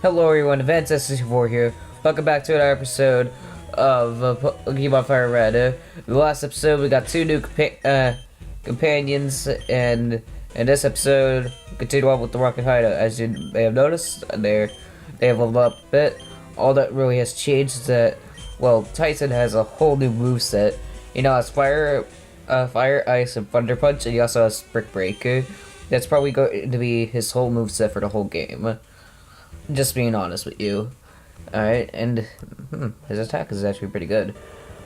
Hello everyone, Advanced64 here. Welcome back to another episode of Pokemon Fire Red. The last episode we got two new companions, and in this episode we continue on with the Rocket Hideout. As you may have noticed, they have leveled up a bit. All that really has changed is that, well, Tyson has a whole new moveset. He now has Fire, Ice, and Thunder Punch, and he also has Brick Break. That's probably going to be his whole moveset for the whole game. Just being honest with you. Alright, and his attack is actually pretty good.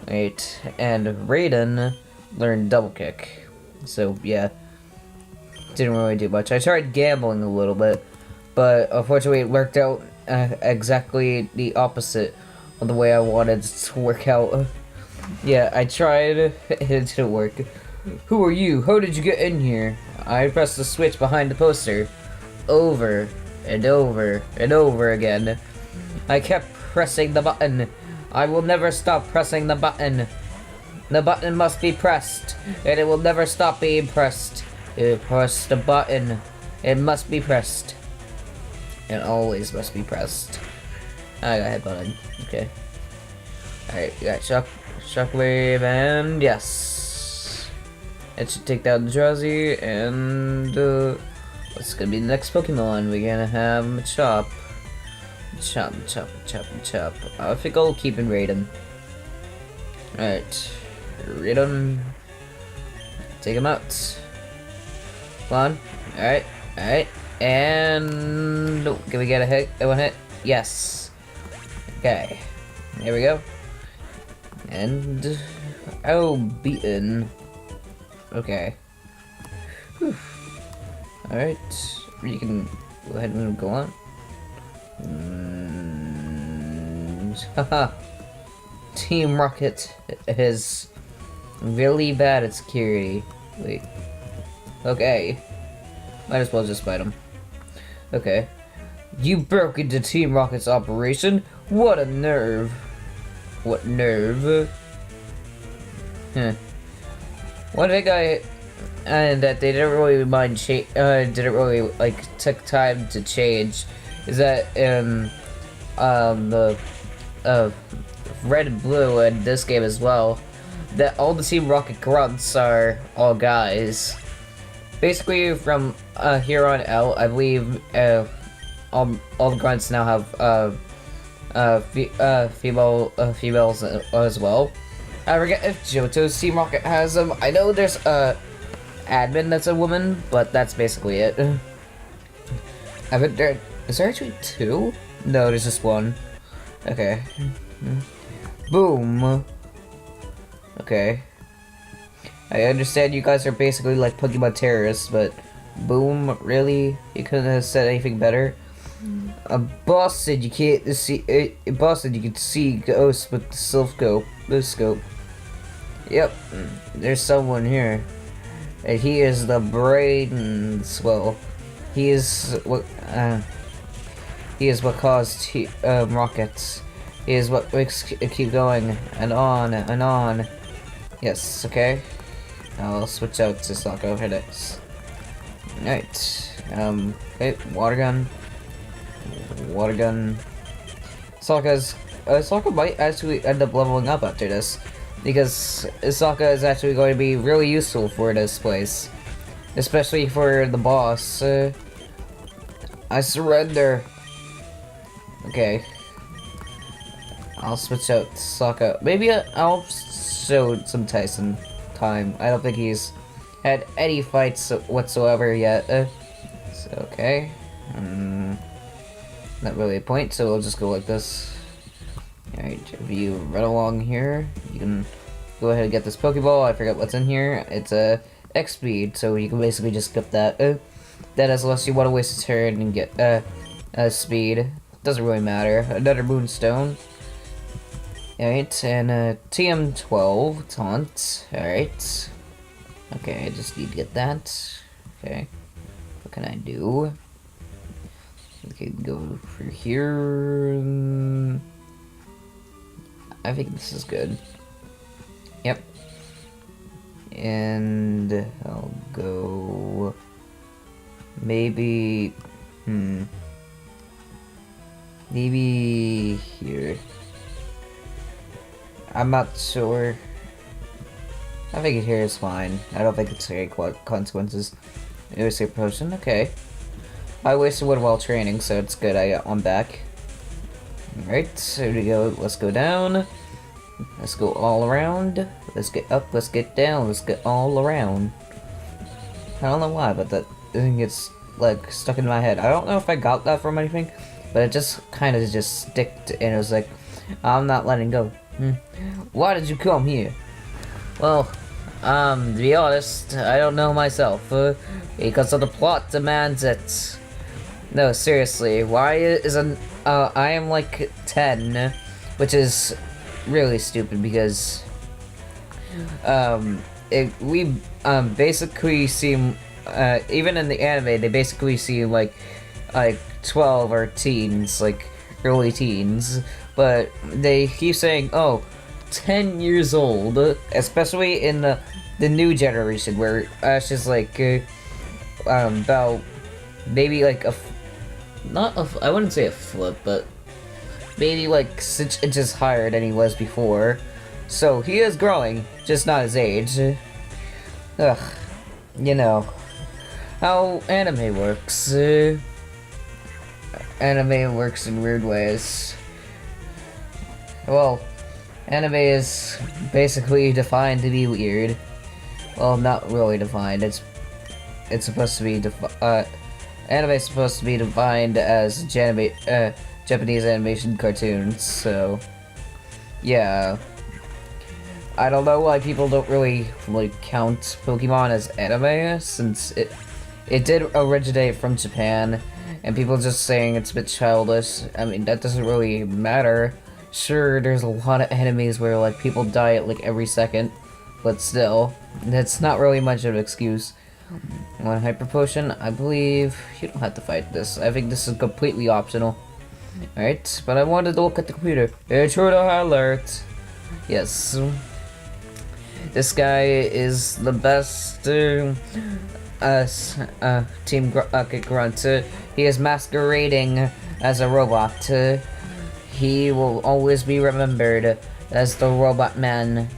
Right, and Raiden learned Double Kick. So, yeah. Didn't really do much. I tried gambling a little bit, but unfortunately it worked out exactly the opposite of the way I wanted it to work out. Yeah, I tried, it didn't work. Who are you? How did you get in here? I pressed the switch behind the poster. Over and over and over again. I kept pressing the button. I will never stop pressing the button. The button must be pressed, and it will never stop being pressed. Press the button. It must be pressed. It always must be pressed. I got hit button. Okay. Alright, you got Shockwave, and yes. It should take down the Drowsy, and what's gonna be the next Pokemon? We're gonna have Machop. Chop. I think I'll keep in Raiden. Alright. Raiden. Take him out. Come on. Alright. And can we get a hit? One hit? Yes. Okay. There we go. And beaten. Okay. Whew. Alright, you can go ahead and go on. Haha. Team Rocket is really bad at security. Wait. Okay. Might as well just fight him. Okay. You broke into Team Rocket's operation? What a nerve. What nerve? Huh. One thing and that they didn't really mind didn't really like took time to change is that the red and blue in this game as well, that all the Team Rocket grunts are all guys. Basically from here on out, I believe all the grunts now have females as well. I forget if Johto's Team Rocket has them. I know there's admin that's a woman, but that's basically it. I think is there actually two? No, there's just one. Okay. Boom. Okay. I understand you guys are basically like Pokemon terrorists, but boom, really? You couldn't have said anything better? Boss said you can't see. Boss said you can see ghosts with the scope. Yep, there's someone here. And he is the brains. Well, he is what caused rockets. He is what makes it keep going and on and on. Yes, okay. I'll switch out to Socko for this. Alright. Okay, water gun. Sokka might actually end up leveling up after this, because Sokka is actually going to be really useful for this place, especially for the boss. I surrender. Okay. I'll switch out Sokka. Maybe I'll show some Tyson time. I don't think he's had any fights whatsoever yet. So, okay. Not really a point, so we'll just go like this. Alright, if you run along here, you can go ahead and get this Pokeball. I forget what's in here. It's a X speed, so you can basically just skip that. That is unless you want to waste a turn and get speed. Doesn't really matter. Another Moonstone. Alright, and TM12 Taunt. Alright. Okay, I just need to get that. Okay. What can I do? Okay, go for here. I think this is good. Yep. And I'll go maybe Maybe here. I'm not sure. I think here is fine. I don't think it's any consequences. Here's a potion, okay. I wasted one while training, so it's good I got one back. Alright, so here we go. Let's go down. Let's go all around. Let's get up, let's get down, let's get all around. I don't know why, but that thing gets like stuck in my head. I don't know if I got that from anything, but it just kind of just sticked and it was like, I'm not letting go. Why did you come here? Well, to be honest, I don't know myself, because of the plot demands it. No, seriously, why isn't, I am like 10, which is really stupid because, we basically seem, even in the anime, they basically seem like 12 or teens, like early teens, but they keep saying, oh, 10 years old, especially in the new generation where Ash is like, about maybe like I wouldn't say a flip, but maybe like 6 inches higher than he was before. So he is growing, just not his age. Ugh, you know how anime works. Anime works in weird ways. Well, anime is basically defined to be weird. Well, not really defined. It's supposed to be anime is supposed to be defined as Japanese animation cartoons. So, yeah. I don't know why people don't really count Pokemon as anime, since it did originate from Japan, and people just saying it's a bit childish. I mean, that doesn't really matter. Sure, there's a lot of animes where like people die at like every second, but still, that's not really much of an excuse. One hyper potion, I believe you don't have to fight this. I think this is completely optional. Alright, but I wanted to look at the computer. Intruder alert. Yes. This guy is the best Team Grunt. He is masquerading as a robot. He will always be remembered as the Robot Man.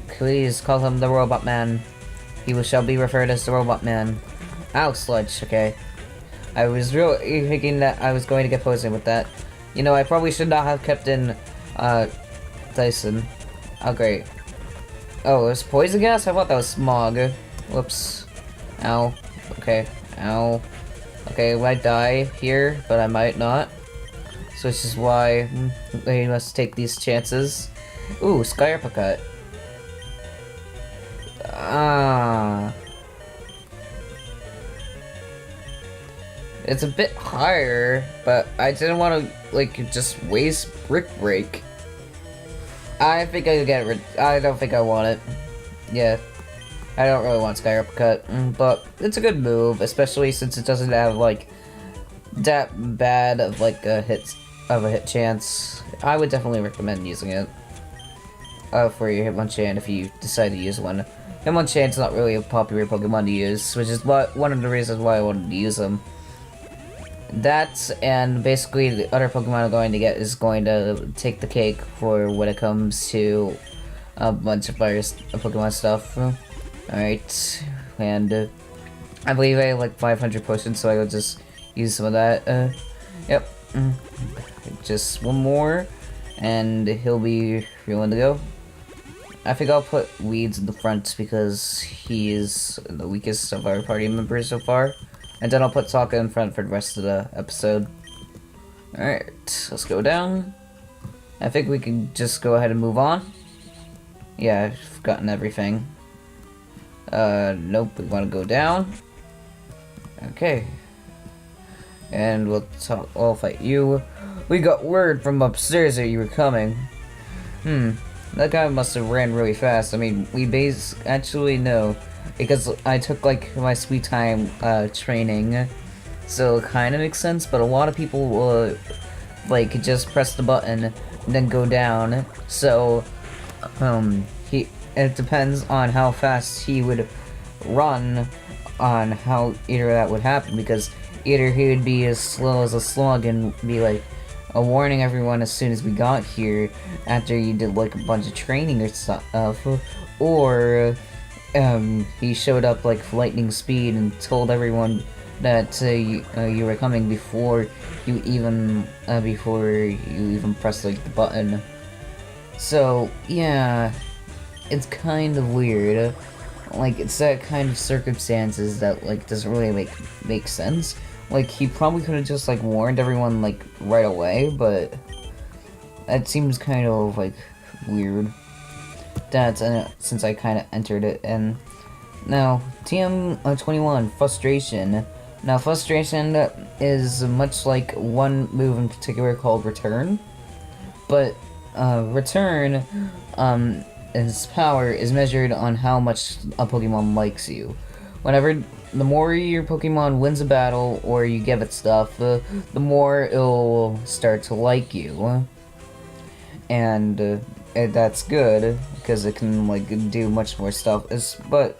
Please call him the Robot Man. He shall be referred as the Robot Man. Ow, sludge, okay. I was really thinking that I was going to get poisoned with that. You know, I probably should not have kept in, Dyson. Oh, great. Oh, it was poison gas? I thought that was smog. Whoops. Ow. Okay. Ow. Okay, I might die here, but I might not. So this is why they must take these chances. Ooh, Sky Uppercut. It's a bit higher, but I didn't want to, like, just waste Brick Break. I think I could get rid. I don't think I want it. Yeah. I don't really want Sky Uppercut, but it's a good move, especially since it doesn't have, like, that bad of, like, a hit chance. I would definitely recommend using it. For your Hitmonchan if you decide to use one. Hitmonchan's not really a popular Pokemon to use, which is one of the reasons why I wanted to use them. That, and basically the other Pokemon I'm going to get is going to take the cake for when it comes to a bunch of Pokemon stuff. Alright, and I believe I have like 500 potions, so I will just use some of that. Yep. Just one more, and he'll be willing to go. I think I'll put Weeds in the front because he is the weakest of our party members so far. And then I'll put Sokka in front for the rest of the episode. Alright, let's go down. I think we can just go ahead and move on. Yeah, I've gotten everything. Nope, we want to go down. Okay. And I'll fight you. We got word from upstairs that you were coming. That guy must have ran really fast. I mean, we actually know. Because I took, like, my sweet time, training. So it kind of makes sense, but a lot of people will, like, just press the button and then go down. So, it depends on how fast he would run on how either that would happen, because either he would be as slow as a slug and be like, warning everyone as soon as we got here after you did like a bunch of training or stuff, or he showed up like lightning speed and told everyone that you were coming before you even pressed like the button. So yeah, it's kind of weird. Like, it's that kind of circumstances that like doesn't really make sense. Like, he probably could have just like warned everyone like right away, but that seems kind of like weird. That's since I kind of entered it. And now TM21 frustration. Now frustration is much like one move in particular called return, but return its power is measured on how much a Pokemon likes you. The more your Pokemon wins a battle or you give it stuff, the more it'll start to like you. And that's good because it can like do much more stuff. But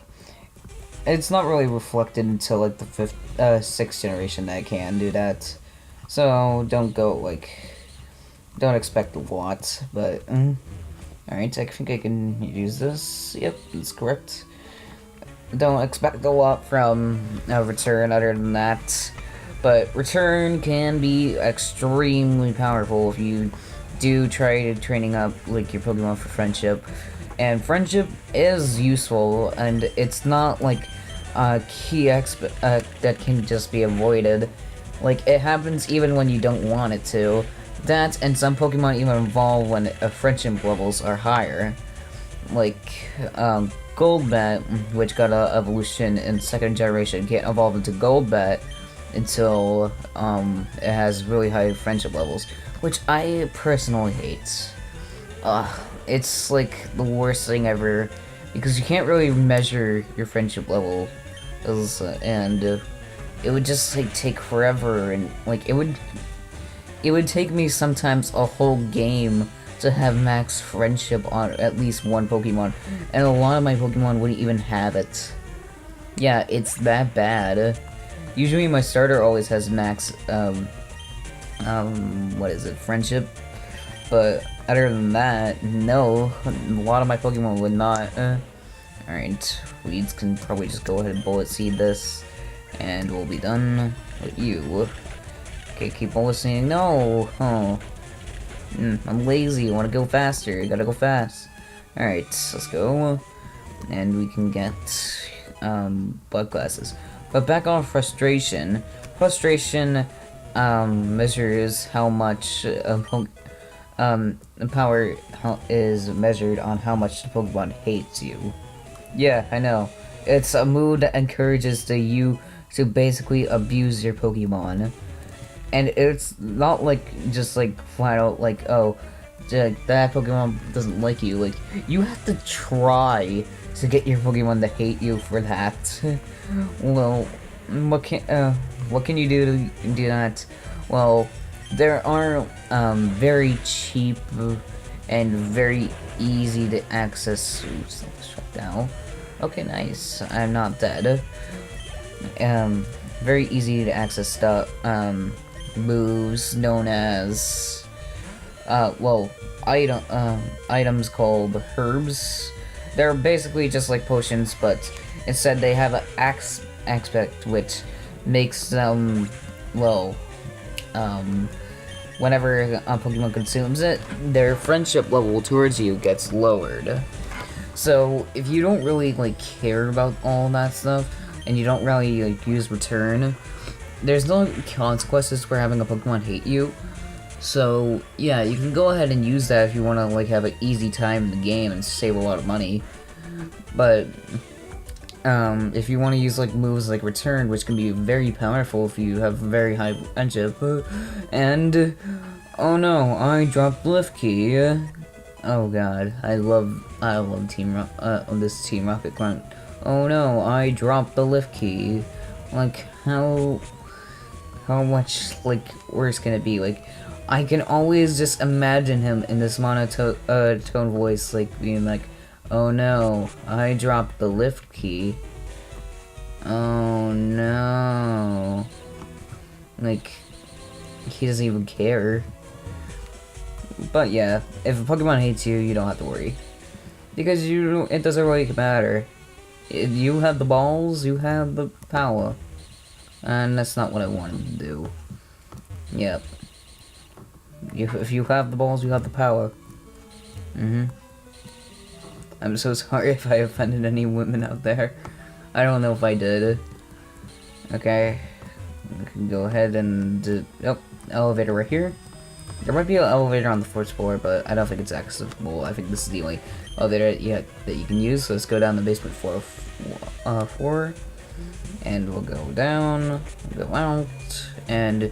it's not really reflected until like the sixth generation that it can do that. So don't expect a lot. But alright, I think I can use this. Yep, that's correct. Don't expect a lot from return other than that. But return can be extremely powerful if you do try training up like your Pokemon for friendship. And friendship is useful, and it's not like a key that can just be avoided. Like, it happens even when you don't want it to. That, and some Pokemon even evolve when friendship levels are higher. Like, Golbat, which got an evolution in second generation, can't evolve into Golbat until it has really high friendship levels, which I personally hate. It's like the worst thing ever, because you can't really measure your friendship level, and it would just like take forever, and like it would take me sometimes a whole game to have max friendship on at least one Pokemon, and a lot of my Pokemon wouldn't even have it. Yeah, it's that bad. Usually my starter always has max, friendship, but other than that, no, a lot of my Pokemon would not. Alright, Weeds can probably just go ahead and Bullet Seed this, and we'll be done with you. Okay, keep Bullet Seeding. No! Oh. I'm lazy, I want to go faster, I gotta go fast. Alright, let's go. And we can get, blood glasses. But back on frustration. Frustration, measures how much, power is measured on how much the Pokemon hates you. Yeah, I know. It's a mood that encourages you to basically abuse your Pokemon. And it's not like just like flat out like, oh, that Pokemon doesn't like you. Like, you have to try to get your Pokemon to hate you for that. Well, what can you do to do that? Well, there are very cheap and very easy to access. Oops, shut down. Okay, nice. I'm not dead. Very easy to access stuff. Moves known as items called herbs. They're basically just like potions, but instead they have an aspect which makes them whenever a Pokemon consumes it, their friendship level towards you gets lowered. So if you don't really like care about all that stuff and you don't really like use return, there's no consequences for having a Pokemon hate you. So yeah, you can go ahead and use that if you want to like have an easy time in the game and save a lot of money. But if you want to use like moves like return, which can be very powerful if you have very high friendship, and oh no, I dropped Lift Key. Oh god, I love this Team Rocket grunt. Oh no, I dropped the Lift Key. Like, how much like worse can it be? Like, I can always just imagine him in this monotone voice, like being like, oh no, I dropped the Lift Key. Oh no. Like, he doesn't even care. But yeah, if a Pokemon hates you, you don't have to worry. Because it doesn't really matter. You have the balls, you have the power. And that's not what I wanted to do. Yep. If you have the balls, you have the power. I'm so sorry if I offended any women out there. I don't know if I did. Okay. We can go ahead and... oh, elevator right here. There might be an elevator on the 4th floor, but I don't think it's accessible. I think this is the only elevator that you can use. So let's go down the basement floor. And we'll go down, go out, and...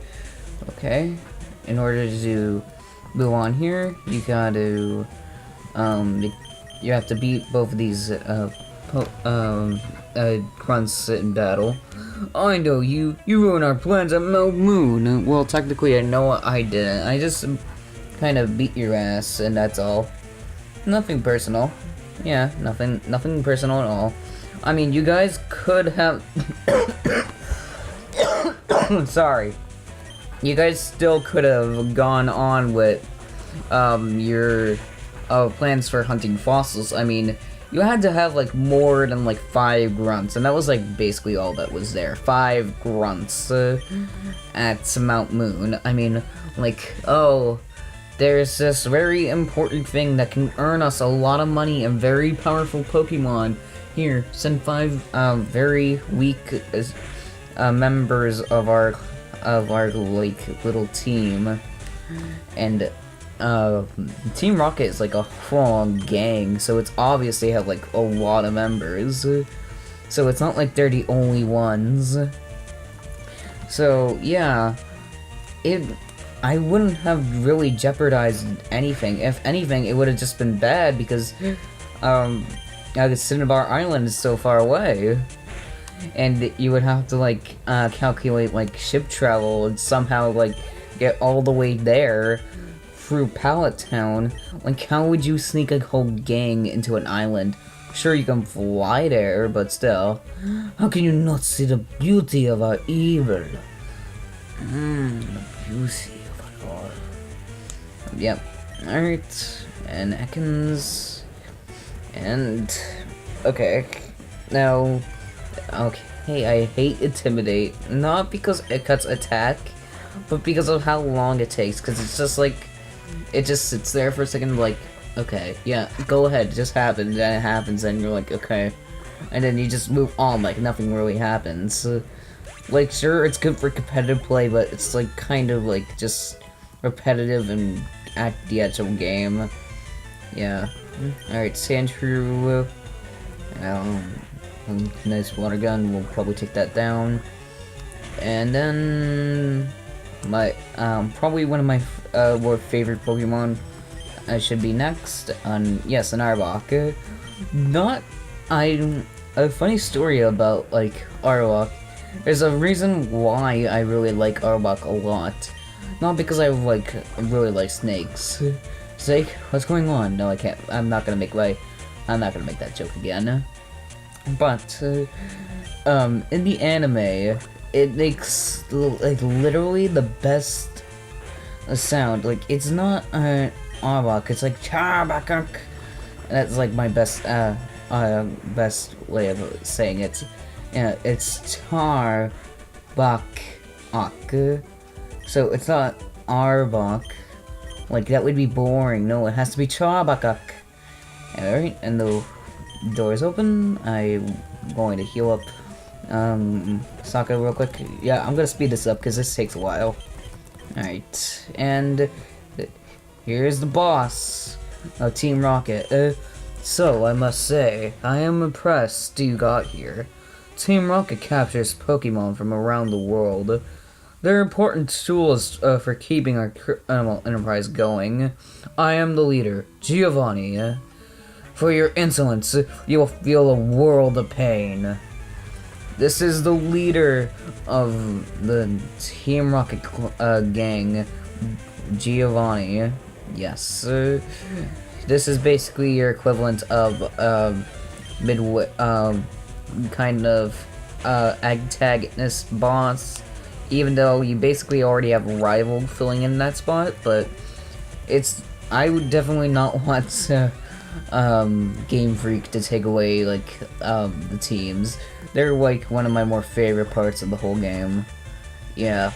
okay. In order to move on here, you gotta... you have to beat both of these grunts in battle. I know you ruined our plans at Mount Moon. Well, technically I know I didn't. I just kind of beat your ass, and that's all. Nothing personal. Yeah, nothing personal at all. I mean, you guys could have... sorry. You guys still could have gone on with your plans for hunting fossils. I mean, you had to have like more than like 5 grunts, and that was like basically all that was there. 5 grunts at Mount Moon. I mean, like, oh, there's this very important thing that can earn us a lot of money and very powerful Pokemon. Here, send 5 very weak members of our like little team, and Team Rocket is like a full-on gang, so it's obvious they have like a lot of members. So it's not like they're the only ones. So yeah, I wouldn't have really jeopardized anything. If anything, it would have just been bad because Cinnabar Island is so far away. And you would have to like calculate like ship travel and somehow like get all the way there through Pallet Town. Like, how would you sneak a whole gang into an island? Sure, you can fly there, but still, how can you not see the beauty of our evil? The beauty of our... Yep. Alright, and Ekans, and okay, now. Okay, I hate Intimidate, not because it cuts attack, but because of how long it takes, because it's just like, it just sits there for a second, like, okay, yeah, go ahead, it just happens, and it happens, and you're like, okay, and then you just move on like nothing really happens. Like, sure, it's good for competitive play, but it's like, kind of like, just repetitive and at the actual game. Yeah. Alright, Sandshrew, nice water gun, we'll probably take that down. And then my probably one of my more favorite Pokemon should be next. Yes, an Arbok. A funny story about like Arbok. There's a reason why I really like Arbok a lot. Not because I really like snakes. Snake, what's going on? No, I can't. I'm not gonna make that joke again. But in the anime, it makes like literally the best sound. Like, it's not Arbok, it's like Charbakak. That's like my best best way of saying it. Yeah, it's Charbakak. So it's not Arbok. Like, that would be boring. No, it has to be Charbakak. Alright, and the door is open. I'm going to heal up Sokka real quick. Yeah, I'm gonna speed this up because this takes a while. Alright, and here's the boss of Team Rocket. So, I must say, I am impressed you got here. Team Rocket captures Pokemon from around the world. They're important tools for keeping our animal enterprise going. I am the leader, Giovanni. For your insolence, you will feel a world of pain. This is the leader of the Team Rocket gang, Giovanni. Yes. This is basically your equivalent of kind of antagonist boss. Even though you basically already have a rival filling in that spot, but it's I would definitely not want Game Freak to take away like the teams. They're like one of my more favorite parts of the whole game. Yeah,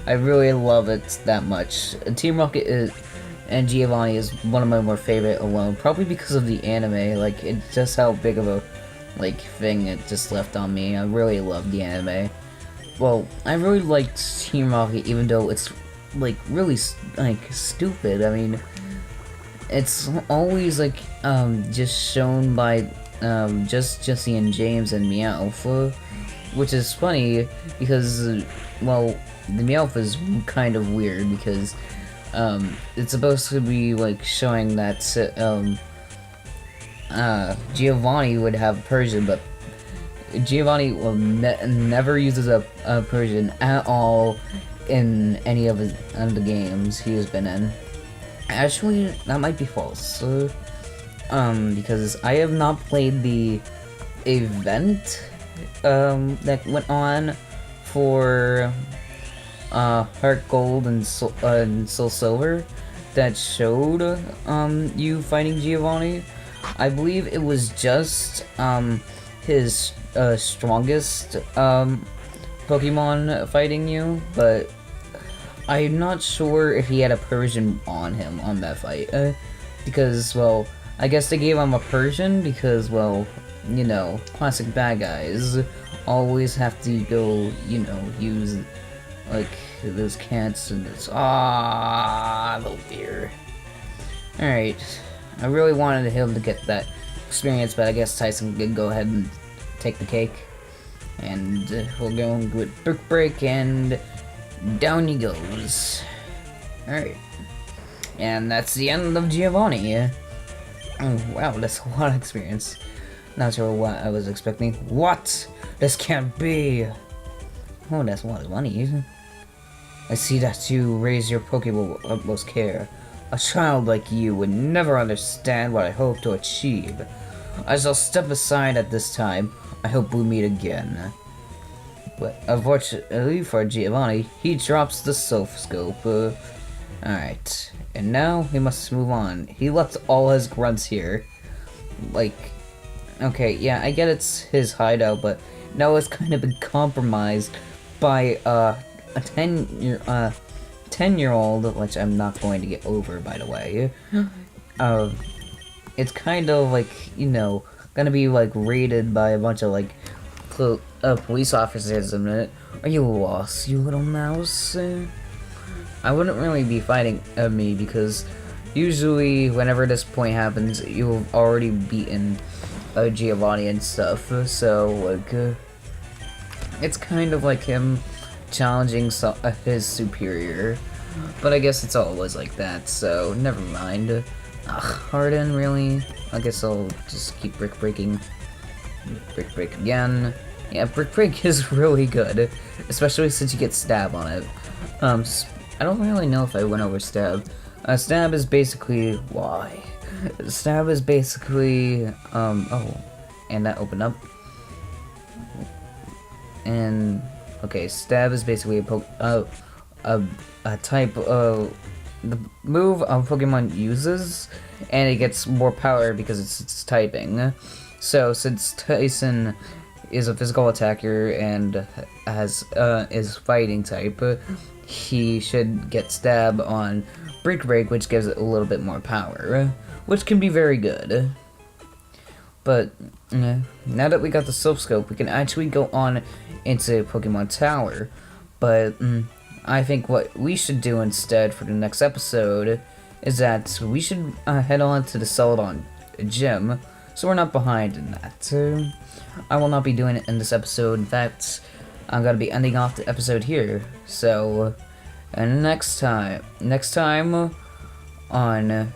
I really love it that much. Team Rocket is and Giovanni is one of my more favorite alone, probably because of the anime. Like, it's just how big of a like thing it just left on me. I really love the anime. Well, I really liked Team Rocket, even though it's like really like stupid. I mean, it's always like just shown by just Jesse and James and Meowth, which is funny because well, the Meowth is kind of weird because it's supposed to be like showing that Giovanni would have Persian, but Giovanni will never uses a Persian at all in any of the games he has been in. Actually, that might be false. Because I have not played the event that went on for Heart Gold and Soul Silver that showed you fighting Giovanni. I believe it was just his strongest Pokemon fighting you, but I'm not sure if he had a Persian on him on that fight. Because, well, I guess they gave him a Persian because, well, you know, classic bad guys always have to go, you know, use, like, those cats and this. Oh dear. Alright. I really wanted him to get that experience, but I guess Tyson could go ahead and take the cake. And we'll go with Brick Break, and down he goes. Alright. And that's the end of Giovanni. Oh, wow, that's a lot of experience. Not sure what I was expecting. What? This can't be. Oh, that's a lot of money. I see that you raise your Pokeball with utmost care. A child like you would never understand what I hope to achieve. I shall step aside at this time. I hope we meet again. But unfortunately for Giovanni, he drops the Scope. Alright. And now we must move on. He left all his grunts here. Like, okay, yeah, I get it's his hideout, but now it's kind of been compromised by a 10-year-old, which I'm not going to get over, by the way. It's kind of like, you know, gonna be like raided by a bunch of like police officers in a minute. Are you lost, you little mouse? I wouldn't really be fighting me because usually whenever this point happens, you've already beaten Giovanni and stuff. So like, it's kind of like him challenging his superior. But I guess it's always like that, so never mind. Ugh, Harden, really? I guess I'll just keep Brick Breaking. Brick Break again. Yeah, Brick Break is really good, especially since you get Stab on it. I don't really know if I went over Stab. Stab is basically... why? Stab is basically... oh, and that opened up. And... okay, Stab is basically a type of... the move a Pokemon uses, and it gets more power because it's typing. So, since Tyson is a physical attacker and is fighting type, he should get Stab on Brick Break, which gives it a little bit more power, which can be very good. But now that we got the Scope, we can actually go on into Pokemon Tower. But I think what we should do instead for the next episode is that we should head on to the Celadon Gym, so we're not behind in that. I will not be doing it in this episode. In fact, I'm gonna be ending off the episode here. So, and next time on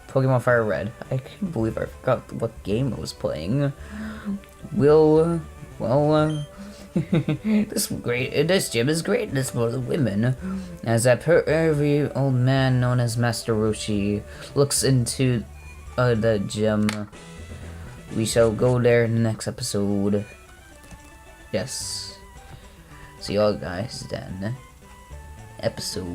Pokemon Fire Red, I can't believe I forgot what game I was playing. This gym is greatness for the women. As that pervy old man known as Master Roshi looks into the gym. We shall go there in the next episode. Yes. See y'all guys then. Episode.